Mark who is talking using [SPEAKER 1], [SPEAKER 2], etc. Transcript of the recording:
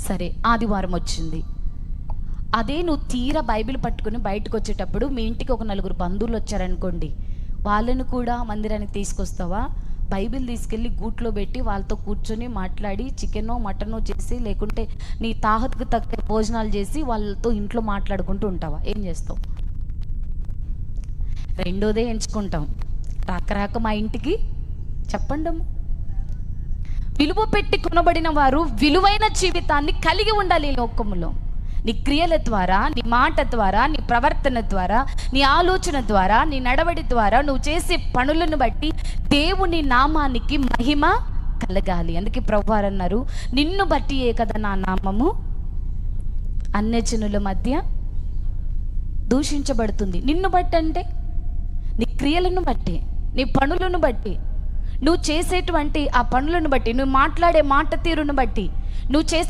[SPEAKER 1] సరే, ఆదివారం వచ్చింది. అదే నువ్వు తీరా బైబిల్ పట్టుకుని బయటకు వచ్చేటప్పుడు మీ ఇంటికి ఒక 4 బంధువులు వచ్చారనుకోండి, వాళ్ళను కూడా మందిరానికి తీసుకొస్తావా? బైబిల్ తీసుకెళ్ళి గూట్లో పెట్టి వాళ్ళతో కూర్చొని మాట్లాడి చికెనో మటనో చేసి, లేకుంటే నీ తాహతుకు తగ్గ భోజనాలు చేసి వాళ్ళతో ఇంట్లో మాట్లాడుకుంటూ ఉంటావా? ఏం చేస్తావు? రెండోదే ఎంచుకుంటాం. రాక మా ఇంటికి చెప్పండి. విలువ పెట్టి కొనబడిన వారు విలువైన జీవితాన్ని కలిగి ఉండాలి ఈ లోకములో. నీ క్రియల ద్వారా, నీ మాట ద్వారా, నీ ప్రవర్తన ద్వారా, నీ ఆలోచన ద్వారా, నీ నడవడి ద్వారా, నువ్వు చేసే పనులను బట్టి దేవుని నామానికి మహిమ కలగాలి. అందుకే ప్రభువారు అన్నారు, నిన్ను బట్టియే కదా నా నామము అన్యజనుల మధ్య దూషించబడుతుంది. నిన్ను బట్టి అంటే నీ క్రియలను బట్టి, నీ పనులను బట్టి, నువ్వు చేసేటువంటి ఆ పనులను బట్టి, నువ్వు మాట్లాడే మాట తీరును బట్టి, నువ్వు చేసే